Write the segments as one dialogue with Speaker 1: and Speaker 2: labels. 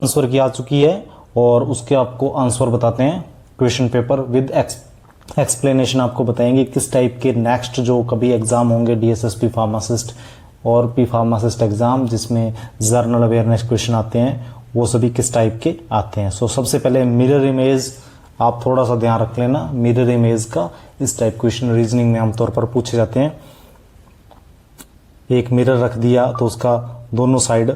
Speaker 1: Answer की आ चुकी है और उसके आपको आंसर बताते हैं। क्वेश्चन पेपर विद एक्सप्लेनेशन आपको बताएंगे किस टाइप के नेक्स्ट जो कभी एग्जाम होंगे डीएसएसपी फार्मासिस्ट और पी फार्मासिस्ट एग्जाम जिसमें जर्नल अवेयरनेस क्वेश्चन आते हैं वो सभी किस टाइप के आते हैं। सो सबसे पहले मिरर इमेज आप थोड़ा सा ध्यान रख लेना। मिरर इमेज का इस टाइप क्वेश्चन रीजनिंग में आमतौर पर पूछे जाते हैं। एक मिरर रख दिया तो उसका दोनों साइड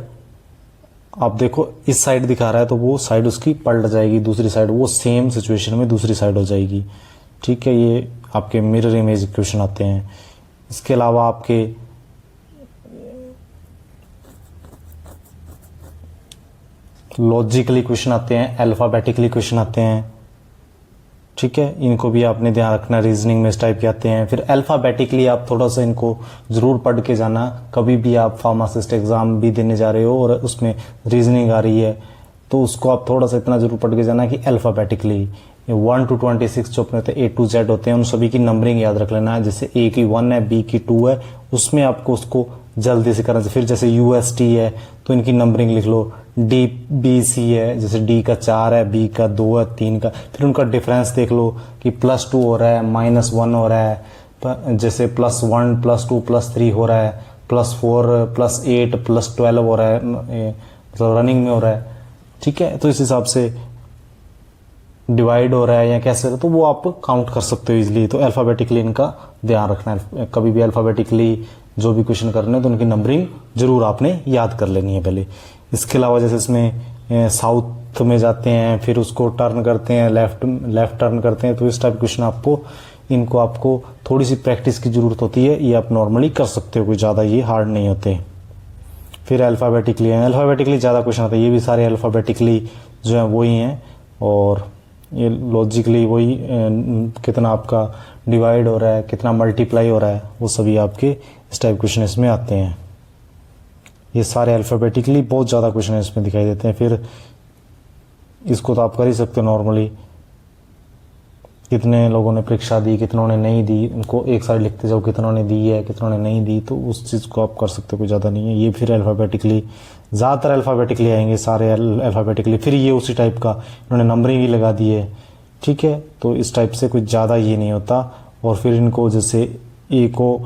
Speaker 1: आप देखो, इस साइड दिखा रहा है तो वो साइड उसकी पलट जाएगी, दूसरी साइड वो सेम सिचुएशन में दूसरी साइड हो जाएगी। ठीक है, ये आपके मिरर इमेज इक्वेशन आते हैं। इसके अलावा आपके लॉजिकली क्वेश्चन आते हैं, अल्फाबेटिकली क्वेश्चन आते हैं। ठीक है, इनको भी आपने ध्यान रखना, रीजनिंग में इस टाइप के आते हैं। फिर अल्फाबेटिकली आप थोड़ा सा इनको जरूर पढ़ के जाना। कभी भी आप फार्मासिस्ट एग्जाम भी देने जा रहे हो और उसमें रीजनिंग आ रही है तो उसको आप थोड़ा सा इतना जरूर पढ़ के जाना कि अल्फाबेटिकली 1 to 26 जो अपने A to Z होते हैं उन सभी की नंबरिंग याद रख लेना है। जैसे A की 1 है, B की 2 है, उसमें आपको उसको जल्दी से करना चाहिए। फिर जैसे UST है तो इनकी नंबरिंग लिख लो। DBC है, जैसे D का 4 है, B का 2 है, 3 का, फिर उनका डिफरेंस देख लो कि +2 हो रहा है, -1 हो रहा है, जैसे +1 +2 +3 हो रहा है, +4 +8 +12 हो रहा है, मतलब रनिंग में हो रहा है। ठीक है, तो इस हिसाब से डिवाइड हो रहा है या कैसे, तो वो आप काउंट कर सकते हो इजीली। तो अल्फाबेटिकली इनका ध्यान रखना है। कभी भी अल्फाबेटिकली जो भी क्वेश्चन करने तो उनकी नंबरिंग जरूर आपने याद कर लेनी है पहले। इसके अलावा जैसे इसमें साउथ में जाते हैं फिर उसको टर्न करते हैं, लेफ्ट टर्न करते हैं, तो इस टाइप क्वेश्चन आपको थोड़ी सी प्रैक्टिस की जरूरत होती है। ये आप नॉर्मली कर सकते हो, कोई ज़्यादा ये हार्ड नहीं होते। फिर अल्फाबेटिकली ज़्यादा क्वेश्चन आते हैं। ये भी सारे अल्फाबेटिकली जो है वही हैं और ये लॉजिकली वही कितना आपका डिवाइड हो रहा है, कितना मल्टीप्लाई हो रहा है, वो सभी आपके इस टाइप क्वेश्चन इसमें आते हैं। ये सारे अल्फाबेटिकली बहुत ज़्यादा क्वेश्चन इसमें दिखाई देते हैं। फिर इसको तो आप कर ही सकते हो नॉर्मली, कितने लोगों ने परीक्षा दी, कितनों ने नहीं दी, उनको एक साइड लिखते जाओ, कितनों ने दी है, कितनों ने नहीं दी, तो उस चीज़ को आप कर सकते हो, कोई ज़्यादा नहीं है। ये फिर अल्फाबेटिकली ज़्यादातर अल्फाबेटिकली आएंगे सारे अल्फाबेटिकली। फिर ये उसी टाइप का इन्होंने नंबरिंग ही लगा दी है। ठीक है, तो इस टाइप से कुछ ज़्यादा ये नहीं होता। और फिर इनको जैसे ए को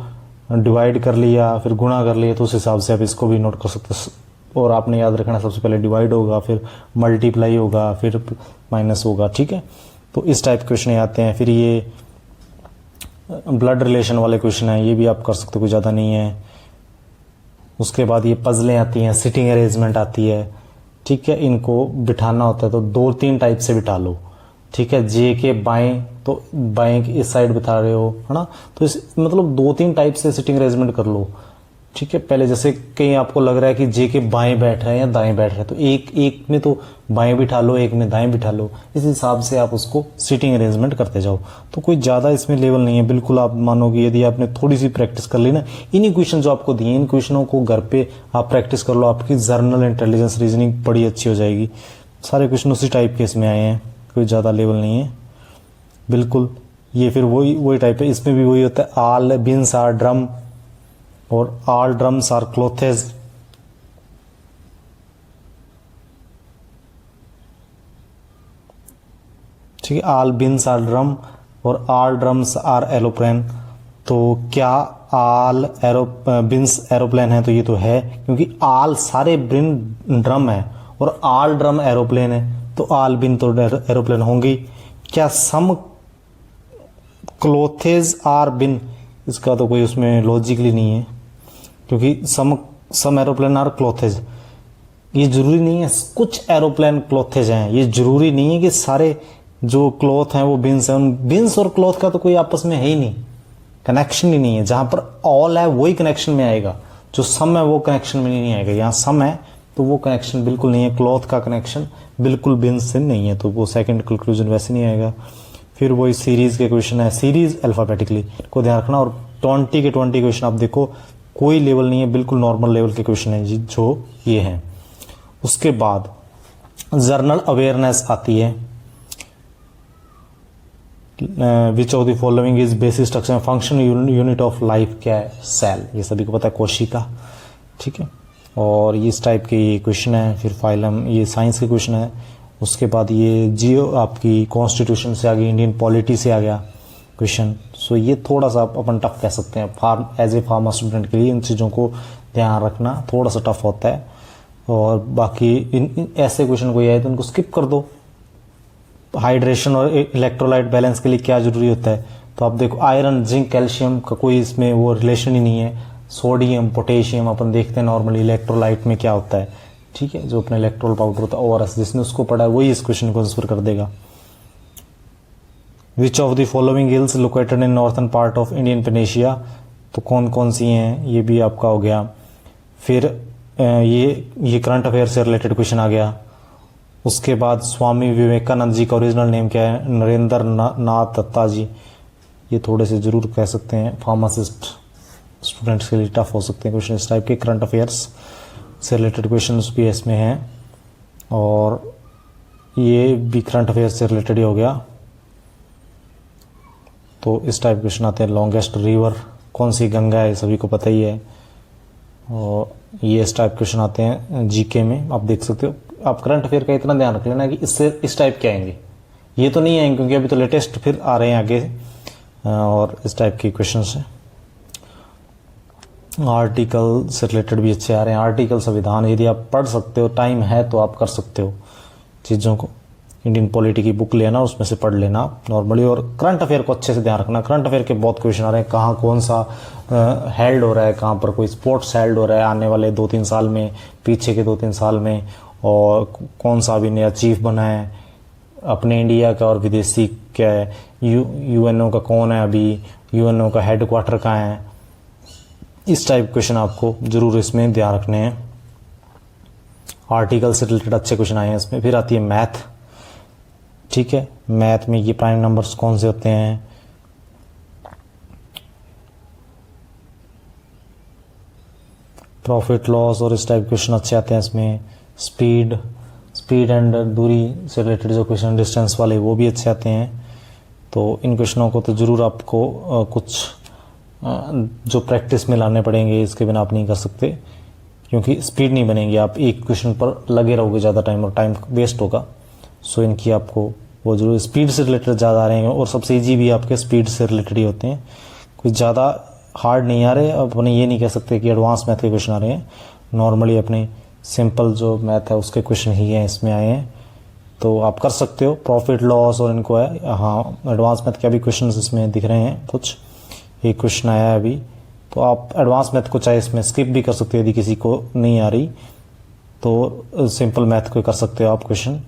Speaker 1: डिवाइड कर लिया फिर गुणा कर लिया तो उस हिसाब से आप इसको भी नोट कर सकते हो। और आपने याद रखना सबसे पहले डिवाइड होगा, फिर मल्टीप्लाई होगा, फिर माइनस होगा। ठीक है, तो इस टाइप क्वेश्चन आते हैं। फिर ये ब्लड रिलेशन वाले क्वेश्चन हैं, ये भी आप कर सकते हो, कोई ज़्यादा नहीं है। उसके बाद ये पजलें आती हैं, सिटिंग अरेंजमेंट आती है। ठीक है, इनको बिठाना होता है तो 2-3 टाइप से बिठा लो। ठीक है, जे के बाएं तो बाएं इस साइड बिठा रहे हो, है ना, तो इस मतलब 2-3 टाइप से सिटिंग अरेंजमेंट कर लो। ठीक है, पहले जैसे कहीं आपको लग रहा है कि जे के बाएं बैठ रहे हैं या दाएं बैठ रहे हैं तो एक में तो बाएं बिठा लो, एक में दाएं बिठा लो। इस हिसाब से आप उसको सीटिंग अरेंजमेंट करते जाओ। तो कोई ज़्यादा इसमें लेवल नहीं है, बिल्कुल आप मानोगे यदि आपने थोड़ी सी प्रैक्टिस कर ली ना, इन्हीं क्वेश्चन जो आपको दिए इन क्वेश्चनों को घर पे आप प्रैक्टिस कर लो, आपकी जर्नल इंटेलिजेंस रीजनिंग बड़ी अच्छी हो जाएगी। सारे क्वेश्चन उसी टाइप के इसमें आए हैं, कोई ज़्यादा लेवल नहीं है बिल्कुल। ये फिर वही टाइप है, इसमें भी वही होता है। आल बिन्स आर ड्रम और ऑल ड्रम्स आर क्लोथेज। ठीक है, ऑल बिन्स आर ड्रम और ऑल ड्रम्स आर एरोप्लेन। तो क्या ऑल बिन्स एरोप्लेन है? तो ये तो है, क्योंकि ऑल सारे बिन ड्रम है और ऑल ड्रम एरोप्लेन है तो ऑल बिन तो एरोप्लेन होंगी। क्या सम क्लोथेज आर बिन? इसका तो कोई उसमें लॉजिकली नहीं है, क्योंकि सम एरोप्लेन आर क्लोथेज। ये जरूरी नहीं है कुछ एरोप्लेन क्लोथेज हैं, ये जरूरी नहीं है कि सारे जो क्लॉथ हैं वो बिन्स हैं। उन बिन्स और क्लॉथ का तो कोई आपस में है ही नहीं, कनेक्शन ही नहीं है। जहां पर ऑल है वही कनेक्शन में आएगा, जो सम है वो कनेक्शन में नहीं आएगा। यहाँ सम है तो वो कनेक्शन बिल्कुल नहीं है, क्लॉथ का कनेक्शन बिल्कुल बिन्स से नहीं है, तो वो सेकंड कंक्लूजन वैसे नहीं आएगा। फिर वही सीरीज के क्वेश्चन है, सीरीज अल्फाबेटिकली को ध्यान रखना। और 20 के 20 क्वेश्चन आप देखो, कोई लेवल नहीं है, बिल्कुल नॉर्मल लेवल के क्वेश्चन है जो ये हैं। उसके बाद जर्नल अवेयरनेस आती है। Which of the following is basic structure function unit of life? क्या है? सेल। ये सभी को पता है, कोशिका। ठीक है, और ये इस टाइप के ये क्वेश्चन है। फिर फाइलम ये साइंस के क्वेश्चन है। उसके बाद ये जियो आपकी कॉन्स्टिट्यूशन से आ गई, इंडियन पॉलिटी से आ गया क्वेश्चन। सो ये थोड़ा सा अपन टफ कह सकते हैं एज ए फार्मा स्टूडेंट के लिए। इन चीज़ों को ध्यान रखना थोड़ा सा टफ होता है। और बाकी इन ऐसे क्वेश्चन कोई आए तो उनको स्किप कर दो। हाइड्रेशन और इलेक्ट्रोलाइट बैलेंस के लिए क्या जरूरी होता है, तो आप देखो आयरन, जिंक, कैल्शियम का कोई इसमें वो रिलेशन ही नहीं है। सोडियम, पोटेशियम अपन देखते हैं नॉर्मली इलेक्ट्रोलाइट में क्या होता है, ठीक है, जो अपना इलेक्ट्रोल पाउडर होता है ORS, जिसने उसको पढ़ा है वही इस क्वेश्चन को आंसर कर देगा। Which of the following hills located in northern part of Indian peninsula, तो कौन कौन सी हैं, ये भी आपका हो गया। फिर ये करंट अफेयर से रिलेटेड क्वेश्चन आ गया। उसके बाद स्वामी विवेकानंद जी का ओरिजिनल नेम क्या है, नरेंद्र नाथ दत्ता जी। ये थोड़े से जरूर कह सकते हैं, फार्मासिस्ट स्टूडेंट्स के लिए टफ हो सकते हैं क्वेश्चन इस टाइप के। करंट अफेयर्स से रिलेटेड क्वेश्चंस भी इसमें हैं, और ये भी करंट अफेयर्स से रिलेटेड ही हो गया। तो इस टाइप क्वेश्चन आते हैं। लॉन्गेस्ट रिवर कौन सी, गंगा है, सभी को पता ही है। और ये इस टाइप क्वेश्चन आते हैं जीके में, आप देख सकते हो। आप करंट अफेयर का इतना ध्यान रख लेना कि इससे इस टाइप के आएंगे, ये तो नहीं आएंगे क्योंकि अभी तो लेटेस्ट फिर आ रहे हैं आगे। और इस टाइप के क्वेश्चन है। आर्टिकल से रिलेटेड भी अच्छे आ रहे हैं। आर्टिकल संविधान यदि आप पढ़ सकते हो, टाइम है तो आप कर सकते हो चीज़ों को। इंडियन पॉलिटी की बुक लेना, उसमें से पढ़ लेना नॉर्मली। और करंट अफेयर को अच्छे से ध्यान रखना। करंट अफेयर के बहुत क्वेश्चन आ रहे हैं, कहाँ कौन सा हेल्ड हो रहा है, कहाँ पर कोई स्पोर्ट्स हेल्ड हो रहा है आने वाले 2-3 साल में, पीछे के 2-3 साल में, और कौन सा अभी नया चीफ बना है अपने इंडिया का और विदेशी क्या है, यूएनओ का कौन है अभी, यूएनओ का हेडक्वार्टर कहाँ है। इस टाइप क्वेश्चन आपको जरूर इसमें ध्यान रखने हैं। आर्टिकल से रिलेटेड अच्छे क्वेश्चन आए हैं इसमें। फिर आती है मैथ, ठीक है। मैथ में ये प्राइम नंबर्स कौन से होते हैं, प्रॉफिट लॉस और इस टाइप क्वेश्चन अच्छे आते हैं इसमें। स्पीड एंड दूरी से रिलेटेड जो क्वेश्चन डिस्टेंस वाले वो भी अच्छे आते हैं। तो इन क्वेश्चनों को तो जरूर आपको कुछ जो प्रैक्टिस में लाने पड़ेंगे, इसके बिना आप नहीं कर सकते, क्योंकि स्पीड नहीं बनेगी। आप एक क्वेश्चन पर लगे रहोगे ज़्यादा टाइम और टाइम वेस्ट होगा। सो इनकी आपको वो जरूर स्पीड से रिलेटेड ज़्यादा आ रहे हैं, और सबसे ईजी भी आपके स्पीड से रिलेटेड ही होते हैं, कुछ ज़्यादा हार्ड नहीं आ रहे। अब अपने ये नहीं कह सकते कि एडवांस मैथ के क्वेश्चन आ रहे हैं, नॉर्मली अपने सिंपल जो मैथ है उसके क्वेश्चन ही हैं इसमें आए हैं। तो आप कर सकते हो प्रॉफिट लॉस और इनको है। हाँ, एडवांस मैथ के भी क्वेश्चन इसमें दिख रहे हैं कुछ, एक क्वेश्चन आया है अभी। तो आप एडवांस मैथ को चाहे इसमें स्किप भी कर सकते हो, यदि किसी को नहीं आ रही तो सिंपल मैथ को कर सकते हो आप क्वेश्चन।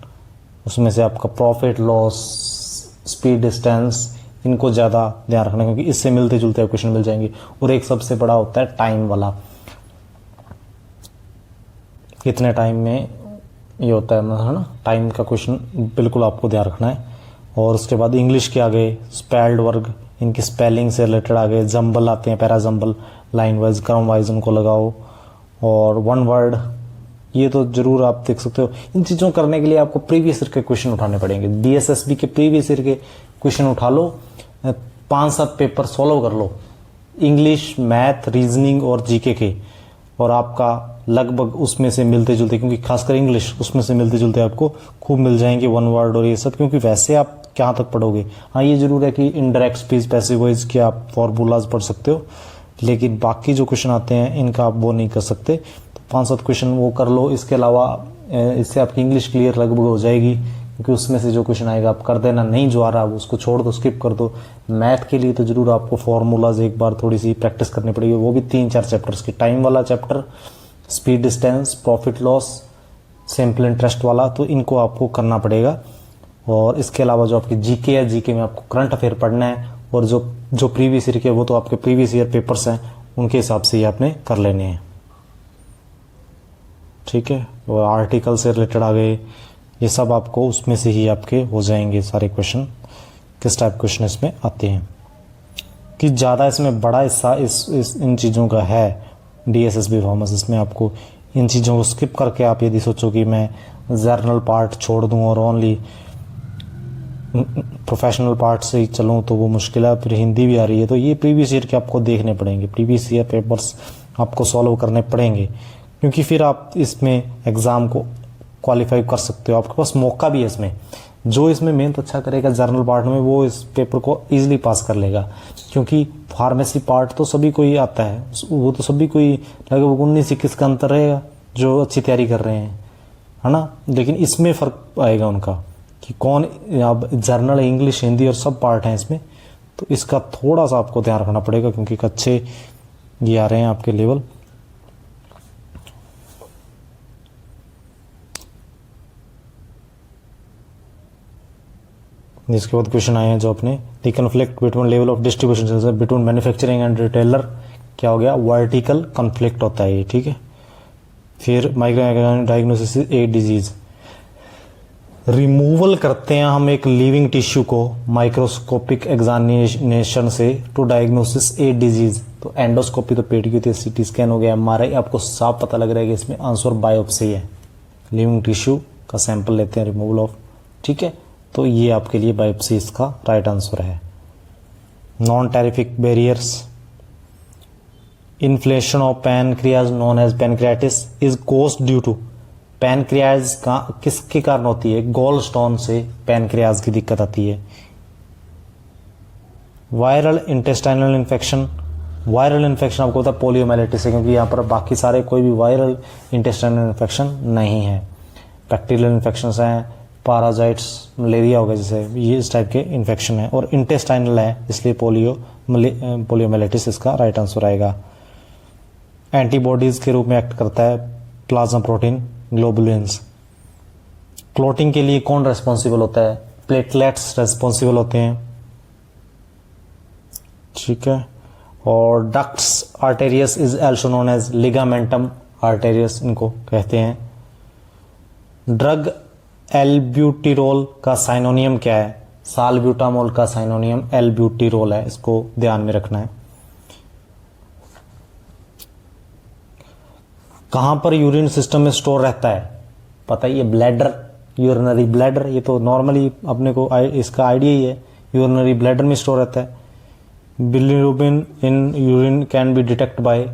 Speaker 1: उसमें से आपका प्रॉफिट लॉस, स्पीड, डिस्टेंस, इनको ज़्यादा ध्यान रखना, क्योंकि इससे मिलते जुलते क्वेश्चन मिल जाएंगे। और एक सबसे बड़ा होता है टाइम वाला, कितने टाइम में ये होता है ना, टाइम का क्वेश्चन बिल्कुल आपको ध्यान रखना है। और उसके बाद इंग्लिश के आगे स्पेल्ड वर्ग, इनकी स्पेलिंग से रिलेटेड आगे जंबल आते हैं, पैरा जंबल, लाइन वाइज, क्रम वाइज उनको लगाओ। और वन वर्ड, ये तो जरूर आप देख सकते हो। इन चीज़ों करने के लिए आपको प्रीवियस ईयर के क्वेश्चन उठाने पड़ेंगे। DSSB के प्रीवियस ईयर के क्वेश्चन उठा लो, 5-7 पेपर सॉल्व कर लो, इंग्लिश, मैथ, रीजनिंग और जीके के, और आपका लगभग उसमें से मिलते जुलते, क्योंकि खासकर इंग्लिश उसमें से मिलते जुलते आपको खूब मिल जाएंगे वन वर्ड और ये सब, क्योंकि वैसे आप कहाँ तक पढ़ोगे। हाँ, ये जरूर है कि इनडायरेक्ट स्पीच, पैसिव वॉइस के आप फॉर्मूलाज पढ़ सकते हो, लेकिन बाकी जो क्वेश्चन आते हैं इनका आप वो नहीं कर सकते। तो 5-7 क्वेश्चन वो कर लो। इसके अलावा इससे आपकी इंग्लिश क्लियर लगभग हो जाएगी, क्योंकि उसमें से जो क्वेश्चन आएगा आप कर देना, नहीं जो आ रहा है उसको छोड़ दो, स्किप कर दो। मैथ के लिए तो जरूर आपको फॉर्मूलाज एक बार थोड़ी सी प्रैक्टिस करनी पड़ेगी, वो भी 3-4 चैप्टर्स की। टाइम वाला chapter, speed, distance, profit loss, simple interest वाला, तो इनको आपको करना पड़ेगा। और इसके अलावा जो आपकी जीके है, जीके में आपको करंट अफेयर पढ़ना है, और जो प्रीवियस ईयर के वो तो आपके प्रीवियस ईयर पेपर्स हैं, उनके हिसाब से ही आपने कर लेने हैं, ठीक है। और आर्टिकल से रिलेटेड आ गए, ये सब आपको उसमें से ही आपके हो जाएंगे सारे क्वेश्चन। किस टाइप क्वेश्चन इसमें आते हैं, कि ज़्यादा इसमें बड़ा हिस्सा इन चीज़ों का है DSSB फार्मेसी। इसमें आपको इन चीज़ों को स्किप करके आप यदि सोचो कि मैं जर्नल पार्ट छोड़ दूं और ओनली प्रोफेशनल पार्ट से ही चलूं, तो वो मुश्किल है। फिर हिंदी भी आ रही है, तो ये प्रीवियस ईयर के आपको देखने पड़ेंगे, प्रीवियस ईयर पेपर्स आपको सॉल्व करने पड़ेंगे। क्योंकि फिर आप इसमें एग्ज़ाम को क्वालिफाई कर सकते हो, आपके पास मौका भी है इसमें। जो इसमें मेहनत अच्छा करेगा जर्नल पार्ट में, वो इस पेपर को ईजिली पास कर लेगा, क्योंकि फार्मेसी पार्ट तो सभी को ही आता है, वो तो सभी को ही लगभग 19-21 का अंतर रहेगा जो अच्छी तैयारी कर रहे हैं, है ना। लेकिन इसमें फ़र्क आएगा उनका कि कौन, अब जर्नल इंग्लिश हिंदी और सब पार्ट हैं इसमें, तो इसका थोड़ा सा आपको ध्यान रखना पड़ेगा, क्योंकि अच्छे ये आ रहे हैं आपके लेवल। जिसके बाद क्वेश्चन आए हैं जो अपने the conflict between level of distribution between manufacturing and retailer, क्या हो गया, वर्टिकल कन्फ्लिक्ट होता है ये, ठीक है। फिर micro diagnosis a disease, removal करते हैं हम एक लिविंग टिश्यू को माइक्रोस्कोपिक एग्जामिनेशन से टू डायग्नोसिस ए डिजीज। तो एंडोस्कोपी तो पेट की होती है, सीटी स्कैन हो गया, एमआरआई, आपको साफ पता लग रहा है कि इसमें आंसर बायोप्सी है, लिविंग टिश्यू का सैंपल लेते हैं, रिमूवल ऑफ, ठीक है। तो ये आपके लिए बायोप्सी इसका राइट आंसर है। Non terrific barriers, inflation of pancreas known as pancreatitis is caused due to, pancreas का किसके कारण होती है, गोल स्टोन से पैनक्रियाज की दिक्कत आती है। Viral intestinal infection, viral infection आपको पता है पोलियोमाइलिटिस है, क्योंकि यहाँ पर बाकी सारे कोई भी वायरल इंटेस्टाइनल इन्फेक्शन नहीं है। बैक्टीरियल इन्फेक्शन हैं, पैराजाइट्स, मलेरिया हो गया जैसे, ये इस टाइप के इन्फेक्शन है, और इंटेस्टाइनल है इसलिए पोलियोमाइलिटिस इसका राइट आंसर आएगा। एंटीबॉडीज के रूप में एक्ट करता है प्लाज्मा प्रोटीन ग्लोबुलिन्स। क्लोटिंग के लिए कौन रेस्पॉन्सिबल होता है, प्लेटलेट्स रेस्पॉन्सिबल होते हैं, ठीक है। और ducts arteriosus is also known as ligamentum arteriosus इनको कहते हैं। ड्रग एल्ब्यूटिरोल का साइनोनियम क्या है, साल्ब्यूटामोल का साइनोनियम एल्ब्यूटिरोल है, इसको ध्यान में रखना है। कहां पर यूरिन सिस्टम में स्टोर रहता है, पता ही है, ब्लैडर, यूरिनरी ब्लैडर, ये तो नॉर्मली अपने को इसका आइडिया ही है, यूरिनरी ब्लैडर में स्टोर रहता है। Bilirubin in urine can be detect by,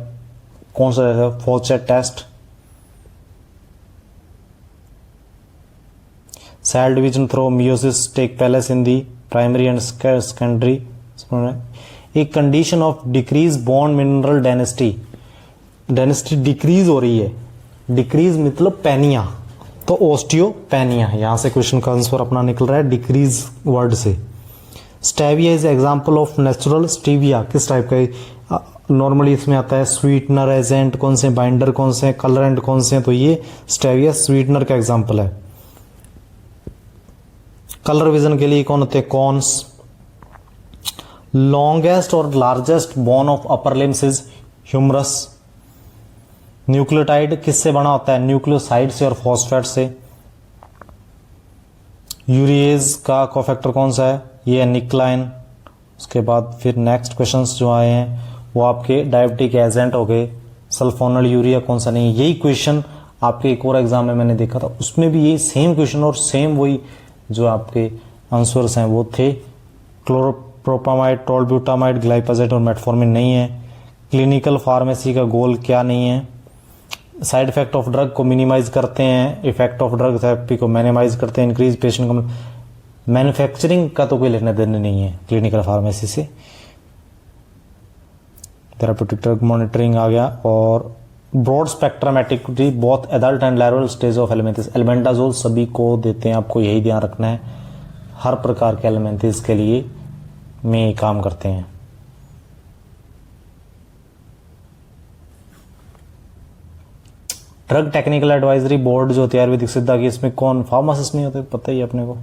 Speaker 1: कौन सा रहता है, Fouchet test. Cell division through meiosis take place in the primary and secondary. एक condition of decrease bone mineral density, density decrease हो रही है, डिक्रीज मतलब पैनिया, तो ओस्टियोपेनिया, यहां से क्वेश्चन का आंसर अपना निकल रहा है डिक्रीज वर्ड से। Stevia is example of natural, stevia किस टाइप का, नॉर्मली इसमें आता है स्वीटनर एजेंट कौन से, बाइंडर कौन से, कलरेंट कौन से, तो ये स्टेविया स्वीटनर का एग्जांपल है। कलर विजन के लिए कौन होते हैं, कॉन्स। लॉन्गेस्ट और largest bone of upper limbs is humerus. Nucleotide किससे बना होता है, न्यूक्लियोसाइड से और फॉस्फेट से। यूरिएज का कोफैक्टर कौन सा है, ये है निकलाइन। उसके बाद फिर नेक्स्ट क्वेश्चंस जो आए हैं वो आपके डायबिटिक एजेंट हो गए, सल्फोनल यूरिया कौन सा नहीं। यही क्वेश्चन आपके एक और एग्जाम में मैंने देखा था, उसमें भी यही सेम क्वेश्चन और सेम वही जो आपके आंसर्स हैं वो थे। क्लोरोप्रोपामाइड, टोलब्यूटामाइड, ग्लाइफोसेट और मेटफॉर्मिन नहीं है। क्लिनिकल फार्मेसी का गोल क्या नहीं है, साइड इफेक्ट ऑफ ड्रग को मिनिमाइज करते हैं, इफेक्ट ऑफ ड्रग थेरेपी को मिनिमाइज करते हैं, इंक्रीज पेशेंट को। मैन्युफैक्चरिंग का तो कोई लेना देना नहीं है क्लिनिकल फार्मेसी से। थेराप्यूटिक ड्रग मॉनिटरिंग आ गया, और broad spectrum activity both adult and larval stage of helminths. Albendazole सभी को देते हैं, आपको यही ध्यान रखना है, हर प्रकार के एलिमेंथिस के लिए में काम करते हैं। ड्रग टेक्निकल एडवाइजरी बोर्ड जो होती है आयुर्वेदिक सिद्धा की, इसमें कौन फार्मासिस्ट नहीं होते, पता ही है अपने को।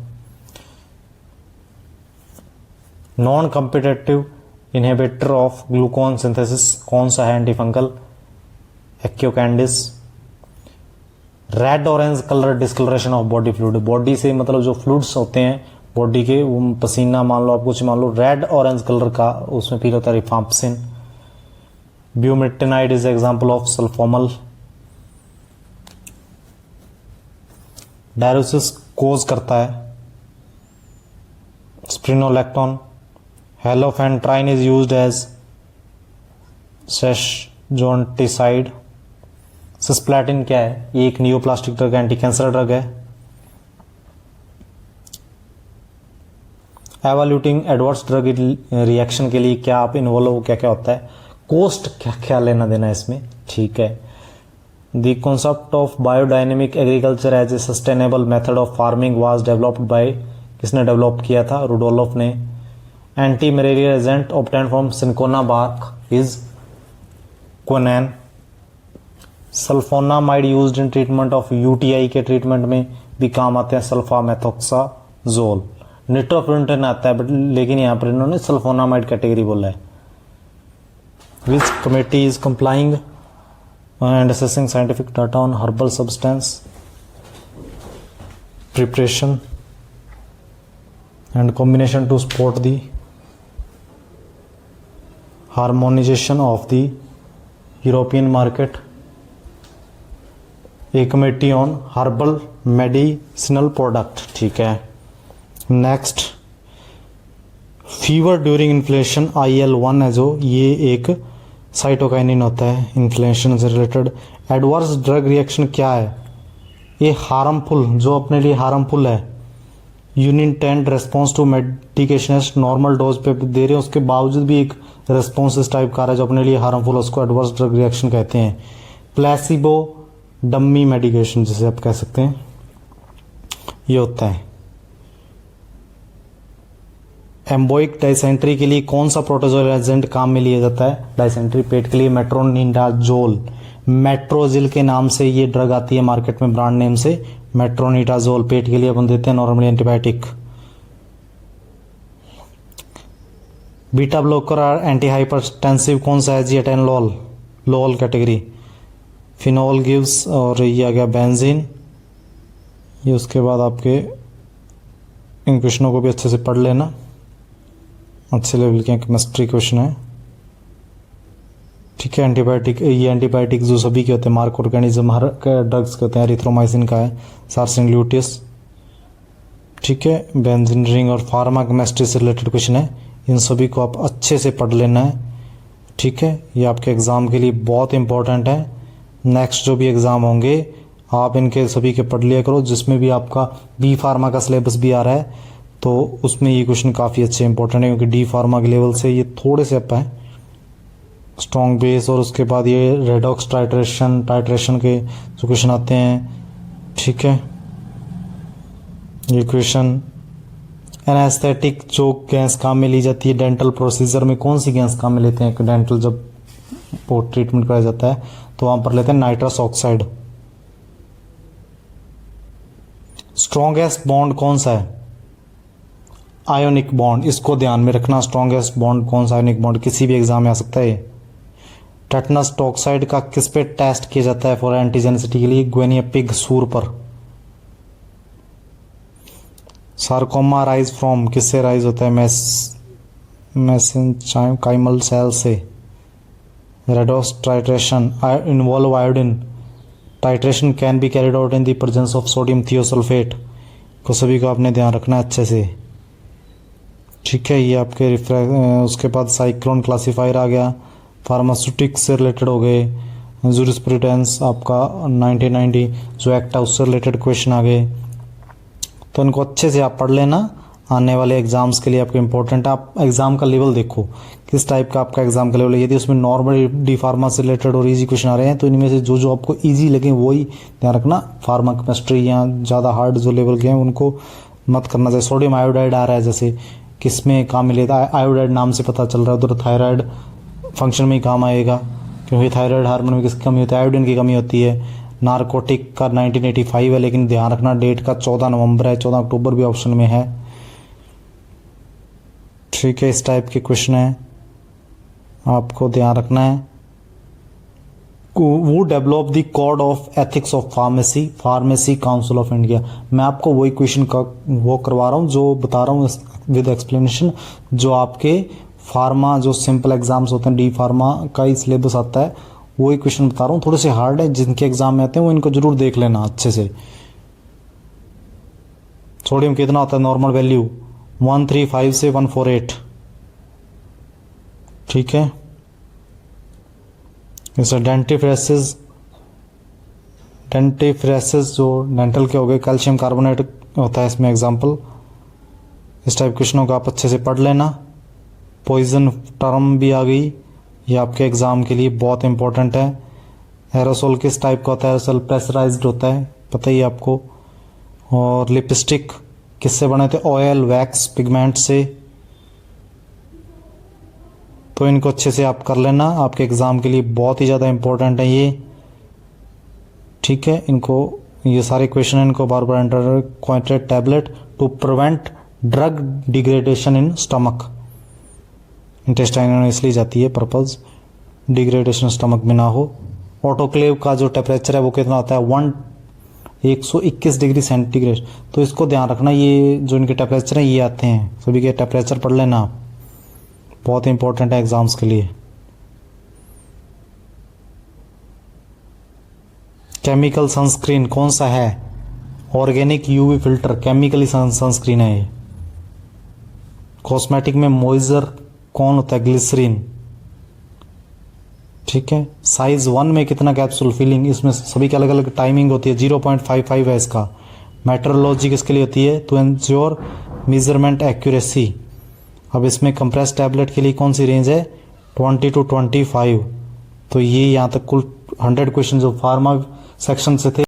Speaker 1: Non competitive inhibitor of glucan synthesis कौन सा है, antifungal, echinocandins. Red orange colour discolouration of body fluid, body से मतलब जो फ्लूइड्स होते हैं बॉडी के, वो पसीना मान लो आप कुछ मान लो, रेड ऑरेंज कलर का उसमें फील होता है, रिफाम्पसिन। ब्यूमेटिनाइड इज एग्जांपल ऑफ सल्फोमल। डायरोसिस कोज करता है, स्प्रिनोलैक्टोन। हेलोफेंट्राइन इज यूज्ड एज सेशजोंटिसाइड। सिस्प्लैटिन क्या है? ये एक neoplastic drug, anti cancer drug है। एवोल्यूटिंग एडवर्स ड्रग रिएक्शन के लिए क्या आप इन्वॉल्व हो, क्या क्या होता है, कोस्ट क्या क्या लेना देना है इसमें, ठीक है। The concept of biodynamic agriculture as a sustainable method of farming was developed by, किसने डेवलप किया था? रुडोल्फ ने। Anti malaria agent obtain from cinchona bark is quinine. Sulphonamide used in treatment of UTI के treatment में भी काम आते हैं सल्फामेथोक्साजोल। निट्रोफिलिन आता है बट लेकिन यहाँ पर इन्होंने सल्फोनामाइड कैटेगरी बोला है। Which committee is compiling and assessing scientific data on herbal substance preparation and combination to support the harmonisation of the European market. A committee on herbal medicinal product, ठीक है। Next, fever during inflation IL-1 है जो, ये एक cytokinin होता है inflation से related. Adverse drug reaction क्या है? ये हार्मफुल, जो अपने लिए हार्मफुल है। Unintended response to medication, normal dose पे दे रहे हैं उसके बावजूद भी एक रेस्पॉन्स इस टाइप का आ रहा है जो अपने लिए हार्मफुल, उसको एडवर्स ड्रग रिएक्शन कहते हैं। प्लेसिबो डम्मी मेडिकेशन जिसे आप कह सकते हैं, ये होता है। एम्बोइक डाइसेंट्री के लिए कौन सा प्रोटोजोल एजेंट काम में लिया जाता है? डाइसेंट्री पेट के लिए मेट्रोनिडाजोल, मेट्रोजिल के नाम से ये ड्रग आती है मार्केट में ब्रांड नेम से, मेट्रोनिडाजोल। पेट के लिए अपन देते हैं नॉर्मली एंटीबायोटिक। बीटा ब्लॉकर और एंटी हाइपरटेंसिव कौन सा है जी? एटेनोल, लोल कैटेगरी। फिनोल गिव्स, और ये आ गया बेंजीन। ये उसके बाद आपके इन क्वेश्चनों को भी अच्छे से पढ़ लेना, अच्छे लेवल के केमिस्ट्री क्वेश्चन है, ठीक है। एंटीबायोटिक, ये एंटीबायोटिक जो सभी के होते हैं, मार्क ऑर्गेनिज्म हर ड्रग्स के होते हैं। एरिथ्रोमाइसिन का है, सार्सिन ल्यूटियस, ठीक है। बेंजीन रिंग और फार्मा केमिस्ट्री से रिलेटेड क्वेश्चन है, इन सभी को आप अच्छे से पढ़ लेना है, ठीक है। ये आपके एग्जाम के लिए बहुत इंपॉर्टेंट है। नेक्स्ट जो भी एग्जाम होंगे आप इनके सभी के पढ़ लिया करो, जिसमें भी आपका बी फार्मा का सिलेबस भी आ रहा है तो उसमें ये क्वेश्चन काफ़ी अच्छे इंपॉर्टेंट है, क्योंकि डी फार्मा के लेवल से ये थोड़े से अप हैं। स्ट्रॉन्ग बेस, और उसके बाद ये रेडॉक्स टाइट्रेशन के जो क्वेश्चन आते हैं, ठीक है। ये क्वेश्चन एनेस्थेटिक जो गैस काम में ली जाती है डेंटल प्रोसीजर में, कौन सी गैस काम में लेते हैं डेंटल जब ट्रीटमेंट कराया जाता है, तो वहां पर लेते हैं नाइट्रस ऑक्साइड। स्ट्रॉन्गेस्ट बॉन्ड कौन सा है? आयोनिक बॉन्ड, इसको ध्यान में रखना। स्ट्रॉन्गेस्ट बॉन्ड कौन सा? आयोनिक बॉन्ड, किसी भी एग्जाम में आ सकता है। टेटनस टॉक्साइड का किस पे टेस्ट किया जाता है फॉर एंटीजेनिसिटी के लिए? ग्वेनिया पिग सूर पर। सार्कोमा राइज फ्रॉम, किससे राइज होता है? मेसेंकाइमल सेल से। Redox titration involve iodine, titration can be carried out in the presence of sodium thiosulphate, को सभी को आपने ध्यान रखना है अच्छे से, ठीक है। ये आपके उसके बाद साइक्लोन क्लासीफायर आ गया, फार्मास्यूटिक्स से रिलेटेड हो गए, जूरिस्प्रूडेंस आपका 1990 जो एक्ट है उससे रिलेटेड क्वेश्चन आ गए, तो इनको अच्छे से आप पढ़ लेना। आने वाले एग्जाम्स के लिए आपको इंपॉर्टेंट है। आप एग्जाम का लेवल देखो किस टाइप का आपका एग्जाम का लेवल है। यदि उसमें नॉर्मल डी फार्मा से रिलेटेड और इजी क्वेश्चन आ रहे हैं तो इनमें से जो जो आपको इजी लगे वही ध्यान रखना। फार्मा केमिस्ट्री या ज़्यादा हार्ड जो लेवल के हैं उनको मत करना चाहिए। सोडियम आयोडाइड आ रहा है, जैसे किसमें काम में लेता है? आयोडाइड नाम से पता चल रहा है, उधर थायराइड फंक्शन में ही काम आएगा, क्योंकि थायराइड हार्मोन में किसकी कमी होती है? आयोडीन की कमी होती है। नारकोटिक का 1985 है, लेकिन ध्यान रखना डेट का 14 नवंबर है, 14 अक्टूबर भी ऑप्शन में है, ठीक है। इस टाइप के क्वेश्चन है, आपको ध्यान रखना है। वो develop the code of ethics of pharmacy, pharmacy council of India. मैं आपको वही क्वेश्चन का वो करवा रहा हूँ जो बता रहा हूँ विद एक्सप्लेनेशन, जो आपके फार्मा जो सिंपल एग्जाम्स होते हैं, डी फार्मा का ही सिलेबस आता है, वही क्वेश्चन बता रहा हूँ। थोड़े से हार्ड है, जिनके एग्जाम में आते हैं वो इनको जरूर देख लेना अच्छे से। सोडियम कितना होता है नॉर्मल वैल्यू? 135 से 148, ठीक है। इसे डेंटिफ्रेसिस डेंटिफ्रेसिस जो डेंटल के हो गए, कैल्शियम कार्बोनेट होता है इसमें एग्जाम्पल। इस टाइप क्वेश्चनों को आप अच्छे से पढ़ लेना। पॉइजन टर्म भी आ गई, ये आपके एग्जाम के लिए बहुत इंपॉर्टेंट है। एरोसोल किस टाइप का होता है? एरोसोल प्रेशराइज्ड होता है, पता ही है आपको। और लिपस्टिक किससे बने थे? ऑयल, वैक्स, पिगमेंट से। तो इनको अच्छे से आप कर लेना, आपके एग्जाम के लिए बहुत ही ज़्यादा इंपॉर्टेंट है ये, ठीक है। इनको, ये सारे क्वेश्चन हैं, इनको बार बार enter. Coated tablet to prevent drug degradation in stomach, intestine में इसलिए जाती है पर्पज, डिग्रेडेशन स्टमक में ना हो। ऑटोक्लेव का जो टेम्परेचर है वो कितना होता है? 121 डिग्री सेंटीग्रेड। तो इसको ध्यान रखना, ये जो इनके टेम्परेचर है ये आते हैं, सभी के टेम्परेचर पढ़ लेना आप, बहुत इंपॉर्टेंट है एग्जाम्स के लिए। केमिकल सनस्क्रीन कौन सा है? Organic UV filter, chemically sunscreen है ये। कॉस्मेटिक में मॉइस्चर कौन होता है? ग्लिसरीन, ठीक है। साइज 1 में कितना कैप्सूल फिलिंग, इसमें सभी की अलग अलग टाइमिंग होती है, 0.55 है इसका। मेट्रोलॉजी किसके लिए होती है? To ensure measurement accuracy. अब इसमें कंप्रेस टैबलेट के लिए कौन सी रेंज है? 20 to 25। तो ये यहाँ तक कुल 100 क्वेश्चन जो फार्मा सेक्शन से थे